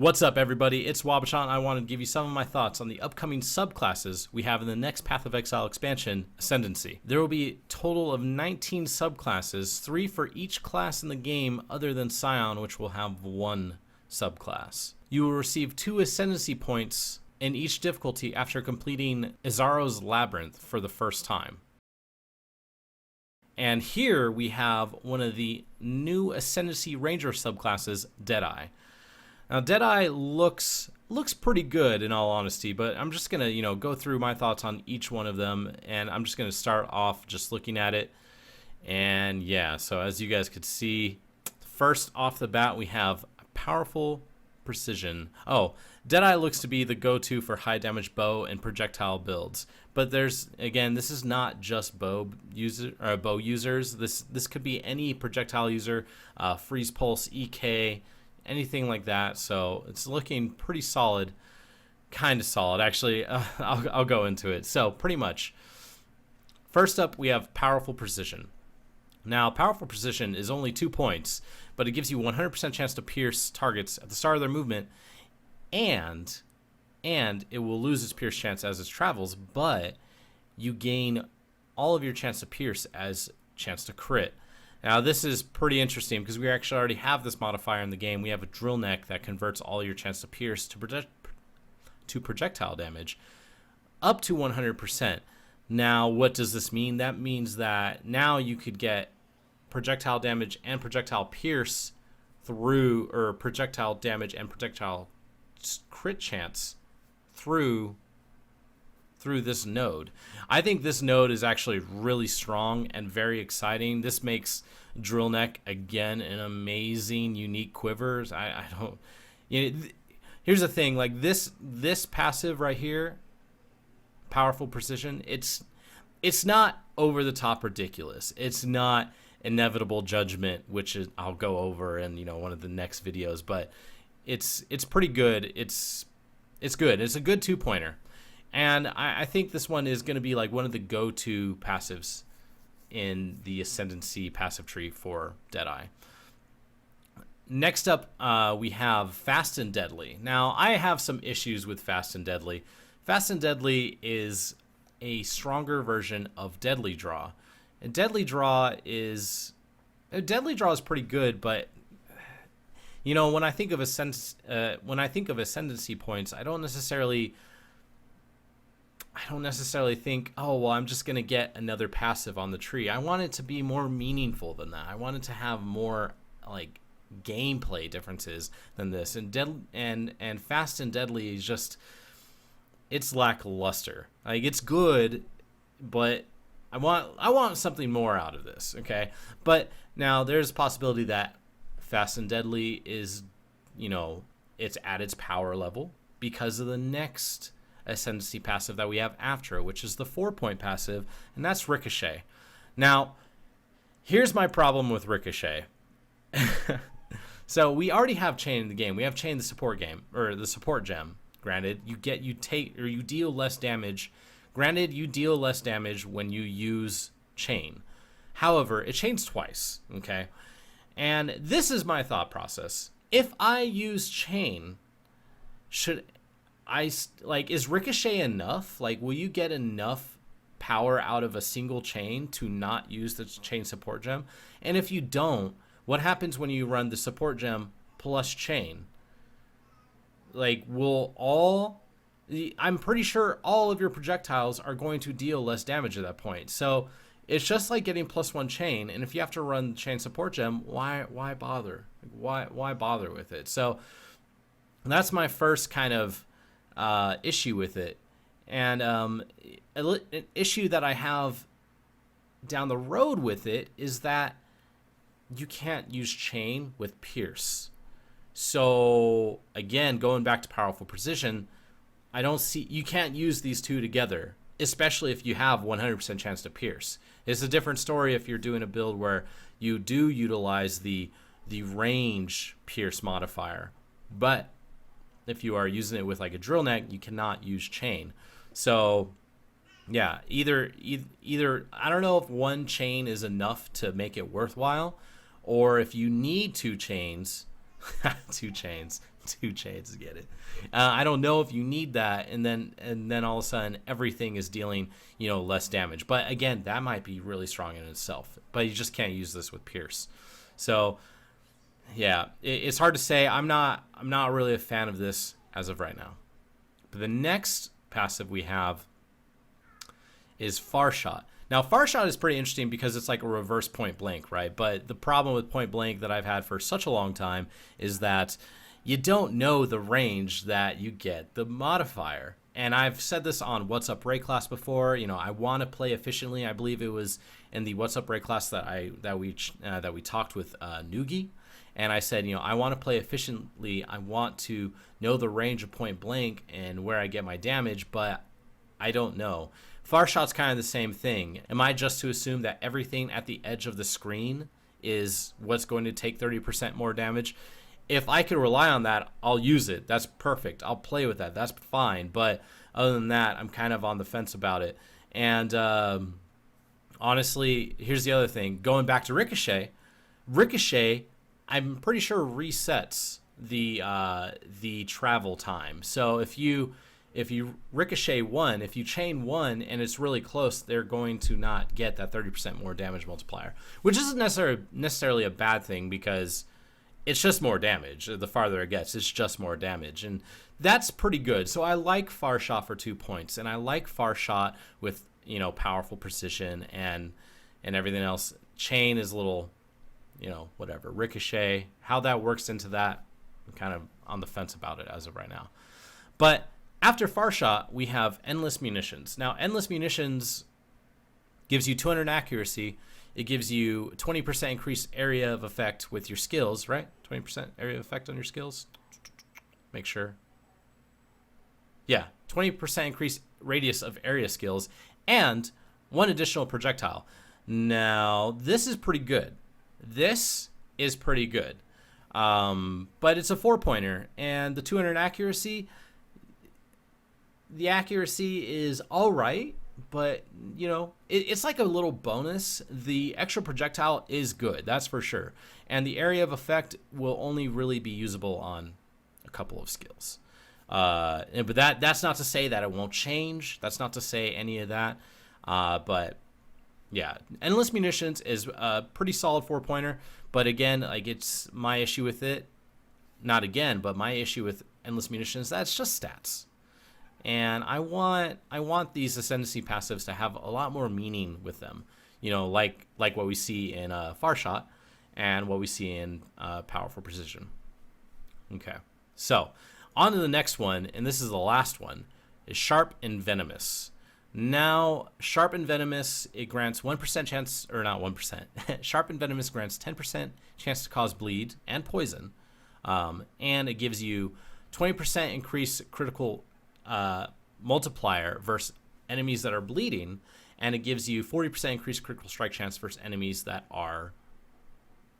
What's up, everybody? It's wabaRaw. I wanted to give you some of my thoughts on the upcoming subclasses we have in the next Path of Exile expansion, Ascendancy. There will be a total of 19 subclasses, 3 for each class in the game other than Scion, which will have 1 subclass. You will receive 2 Ascendancy points in each difficulty after completing Izaro's Labyrinth for the first time. And here we have one of the new Ascendancy Ranger subclasses, Deadeye. Now, Deadeye looks pretty good, in all honesty, but I'm just going to, go through my thoughts on each one of them, and I'm just going to start off just looking at it. And yeah, so as you guys could see, first off the bat, we have powerful precision. Oh, Deadeye looks to be the go-to for high damage bow and projectile builds. But again, this is not just bow users. This could be any projectile user, freeze pulse, EK, anything like that. So it's looking pretty solid, kind of solid actually. I'll go into it. So pretty much, first up we have powerful precision. Now, powerful precision is only 2 points, but it gives you 100% chance to pierce targets at the start of their movement, and it will lose its pierce chance as it travels, but you gain all of your chance to pierce as chance to crit. Now, this is pretty interesting because we actually already have this modifier in the game. We have a drill neck that converts all your chance to pierce to projectile damage up to 100%. Now, what does this mean? That means that now you could get projectile damage and projectile pierce through, or projectile damage and projectile crit chance through this node. I think this node is actually really strong and very exciting. This makes drill neck again an amazing, unique quiver. I don't. Here's the thing: like this passive right here, powerful precision. It's not over the top ridiculous. It's not inevitable judgment, which I'll go over in one of the next videos. But it's pretty good. It's good. It's a good 2-pointer. And I think this one is going to be like one of the go-to passives in the Ascendancy passive tree for Deadeye. Next up, we have Fast and Deadly. Now, I have some issues with Fast and Deadly. Fast and Deadly is a stronger version of Deadly Draw. And Deadly Draw is pretty good, but when I think of Ascendancy points, I don't necessarily think, oh, well, I'm just going to get another passive on the tree. I want it to be more meaningful than that. I want it to have more like gameplay differences than this. And Fast and Deadly is just, it's lackluster. Like, it's good, but I want something more out of this, okay? But now there's a possibility that Fast and Deadly is, it's at its power level because of the next Ascendancy passive that we have after it, which is the 4-point passive, and that's Ricochet. Now, here's my problem with Ricochet. So we already have Chain in the game. We have Chain the support gem. Granted, you deal less damage. Granted, you deal less damage when you use Chain. However, it chains twice, okay? And this is my thought process. If I use Chain, is Ricochet enough? Like, will you get enough power out of a single chain to not use the Chain support gem? And if you don't, what happens when you run the support gem plus Chain? Like, I'm pretty sure all of your projectiles are going to deal less damage at that point. So it's just like getting +1 Chain, and if you have to run Chain support gem, why bother? Why bother with it? So that's my first kind of issue with it. And an issue that I have down the road with it is that you can't use Chain with Pierce. So again, going back to powerful precision, you can't use these two together, especially if you have 100% chance to pierce. It's a different story if you're doing a build where you do utilize the range pierce modifier, but if you are using it with like a drill neck, you cannot use Chain. So yeah, either I don't know if 1 chain is enough to make it worthwhile, or if you need 2 chains, 2 chains, 2 chains to get it. I don't know if you need that, and then all of a sudden everything is dealing less damage. But again, that might be really strong in itself. But you just can't use this with Pierce. So yeah, it's hard to say. I'm not really a fan of this as of right now. But the next passive we have is Farshot. Now, Farshot is pretty interesting because it's like a reverse point blank, right? But the problem with point blank that I've had for such a long time is that you don't know the range that you get the modifier. And I've said this on What's Up Ray class before. I want to play efficiently. I believe it was in the What's Up Ray class that we talked with Noogie. And I said, I want to play efficiently. I want to know the range of point blank and where I get my damage, but I don't know. Farshot's kind of the same thing. Am I just to assume that everything at the edge of the screen is what's going to take 30% more damage? If I could rely on that, I'll use it. That's perfect. I'll play with that. That's fine. But other than that, I'm kind of on the fence about it. And honestly, here's the other thing. Going back to Ricochet, I'm pretty sure resets the travel time. So if you ricochet 1, if you chain 1 and it's really close, they're going to not get that 30% more damage multiplier, which isn't necessarily a bad thing because it's just more damage. The farther it gets, it's just more damage, and that's pretty good. So I like Farshot for 2 points, and I like Farshot with powerful precision and everything else. Chain is a little whatever. Ricochet, how that works into that, I'm kind of on the fence about it as of right now. But after Farshot, we have Endless Munitions. Now, Endless Munitions gives you 200 accuracy. It gives you 20% increased area of effect with your skills, right? 20% area of effect on your skills. Make sure. Yeah, 20% increased radius of area skills and 1 additional projectile. Now, this is pretty good. But it's a 4-pointer, and the 200 accuracy, the accuracy is all right, but it's like a little bonus. The extra projectile is good, that's for sure, and the area of effect will only really be usable on a couple of skills. But that's not to say that it won't change. That's not to say any of that. But yeah, Endless Munitions is a pretty solid 4-pointer. But again, like, it's my issue with it. Not again, but my issue with Endless Munitions, that's just stats. And I want these Ascendancy passives to have a lot more meaning with them. Like what we see in Farshot and what we see in Powerful Precision. Okay, so on to the next one, and this is the last one, is Sharp and Venomous. Now, Sharp and Venomous, it grants 1% chance, or not 1%. Sharp and Venomous grants 10% chance to cause bleed and poison, and it gives you 20% increased critical multiplier versus enemies that are bleeding, and it gives you 40% increased critical strike chance versus enemies that are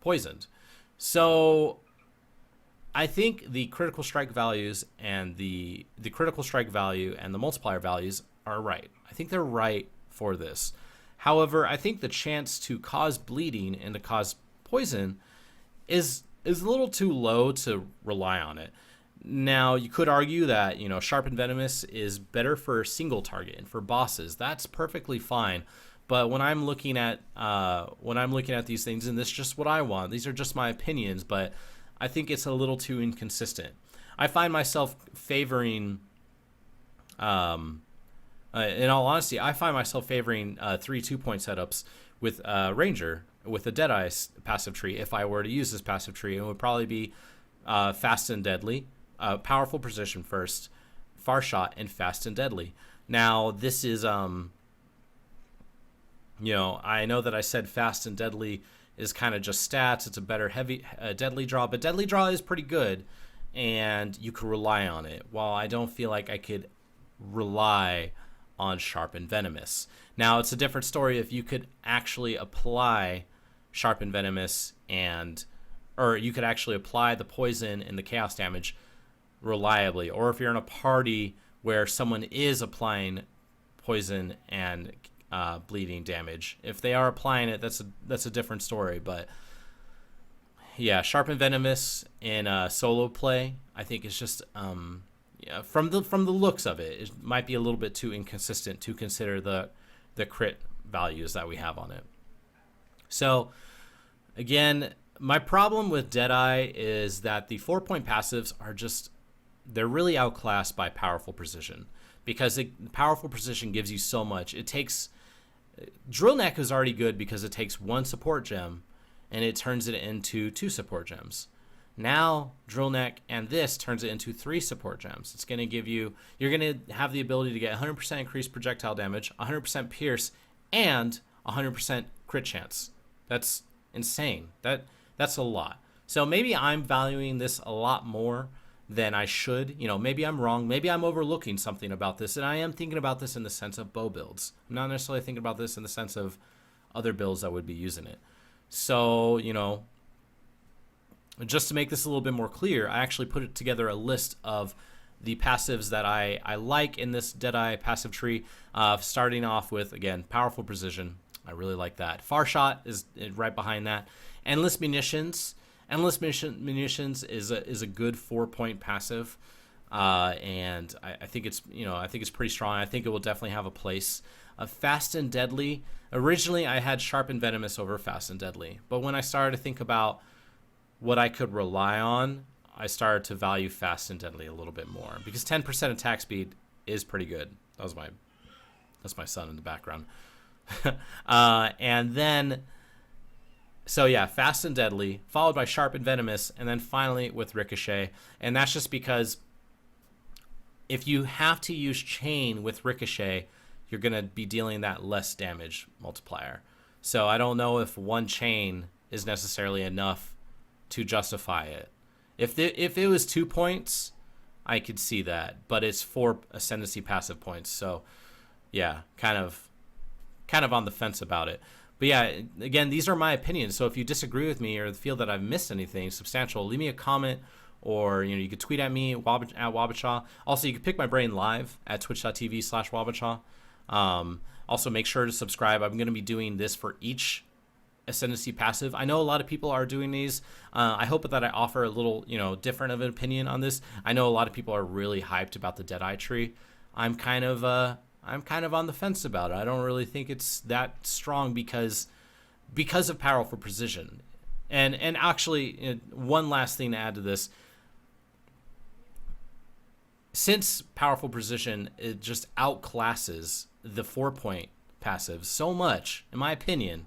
poisoned. So I think the critical strike values and the critical strike value and the multiplier values are right. I think they're right for this. However, I think the chance to cause bleeding and to cause poison is a little too low to rely on it. Now, you could argue that, Sharp and Venomous is better for single target and for bosses. That's perfectly fine. But when I'm looking at these things, and this is just what I want, these are just my opinions, but I think it's a little too inconsistent. I find myself favoring, in all honesty, I find myself favoring 3 2-point setups with Ranger, with the Deadeye passive tree. If I were to use this passive tree, it would probably be Fast and Deadly, Powerful Precision first, Farshot, and Fast and Deadly. Now, this is, I know that I said Fast and Deadly is kind of just stats. It's a better heavy Deadly Draw, but Deadly Draw is pretty good, and you can rely on it. While I don't feel like I could rely on Sharp and Venomous. Now, it's a different story if you could actually apply Sharp and Venomous or you could actually apply the poison and the chaos damage reliably, or if you're in a party where someone is applying poison and bleeding damage. If they are applying it, that's a different story. But yeah, Sharp and Venomous in solo play, I think is just yeah, from the looks of it, it might be a little bit too inconsistent to consider the crit values that we have on it. So again, my problem with Deadeye is that the 4-point passives are just, they're really outclassed by Powerful Precision, because Powerful Precision gives you so much. It takes, Drill Neck is already good because it takes 1 support gem and it turns it into 2 support gems. Now Drill Neck and this turns it into 3 support gems. It's going to give you, you're going to have the ability to get 100% increased projectile damage, 100% pierce, and 100% crit chance. That's insane. That's a lot. So maybe I'm valuing this a lot more than I should. You know, maybe I'm wrong. Maybe I'm overlooking something about this, and I am thinking about this in the sense of bow builds. I'm not necessarily thinking about this in the sense of other builds that would be using it. So, you know, just to make this a little bit more clear, I actually put together a list of the passives that I like in this Deadeye passive tree, starting off with, again, Powerful Precision. I really like that. Farshot is right behind that. Endless Munitions. Endless Munitions is a good 4-point passive, and I think it's, you know, I think it's pretty strong. I think it will definitely have a place. Fast and Deadly. Originally, I had Sharp and Venomous over Fast and Deadly, but when I started to think about what I could rely on, I started to value Fast and Deadly a little bit more, because 10% attack speed is pretty good. That's my son in the background. And then, so yeah, Fast and Deadly, followed by Sharp and Venomous, and then finally with Ricochet. And that's just because if you have to use Chain with Ricochet, you're going to be dealing that less damage multiplier. So I don't know if 1 chain is necessarily enough to justify it. If it was 2 points, I could see that, but it's 4 Ascendancy passive points. So yeah, kind of on the fence about it. But yeah, again, these are my opinions. So if you disagree with me or feel that I've missed anything substantial, leave me a comment, or you could tweet at me at wabaRaw. Also, you can pick my brain live at twitch.tv/wabaRaw. Also, make sure to subscribe. I'm going to be doing this for each Ascendancy passive. I know a lot of people are doing these. I hope that I offer a little, different of an opinion on this. I know a lot of people are really hyped about the Deadeye tree. I'm kind of on the fence about it. I don't really think it's that strong because of Powerful Precision. And actually, one last thing to add to this. Since Powerful Precision, it just outclasses the 4-point passive so much, in my opinion,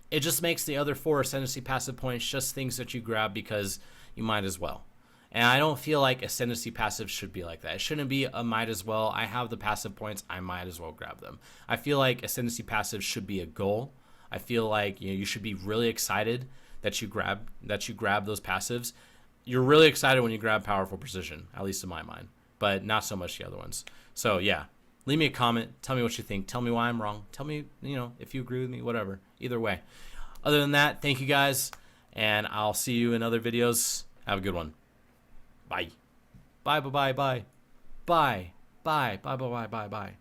it just makes the other 4 Ascendancy passive points just things that you grab because you might as well. And I don't feel like Ascendancy passive should be like that. It shouldn't be a might as well. I have the passive points, I might as well grab them. I feel like Ascendancy passive should be a goal. I feel like you should be really excited that you grab those passives. You're really excited when you grab Powerful Precision, at least in my mind, but not so much the other ones. So yeah, leave me a comment. Tell me what you think. Tell me why I'm wrong. Tell me, if you agree with me, whatever. Either way. Other than that, thank you guys, and I'll see you in other videos. Have a good one. Bye. Bye, bye, bye, bye. Bye, bye, bye, bye, bye, bye, bye.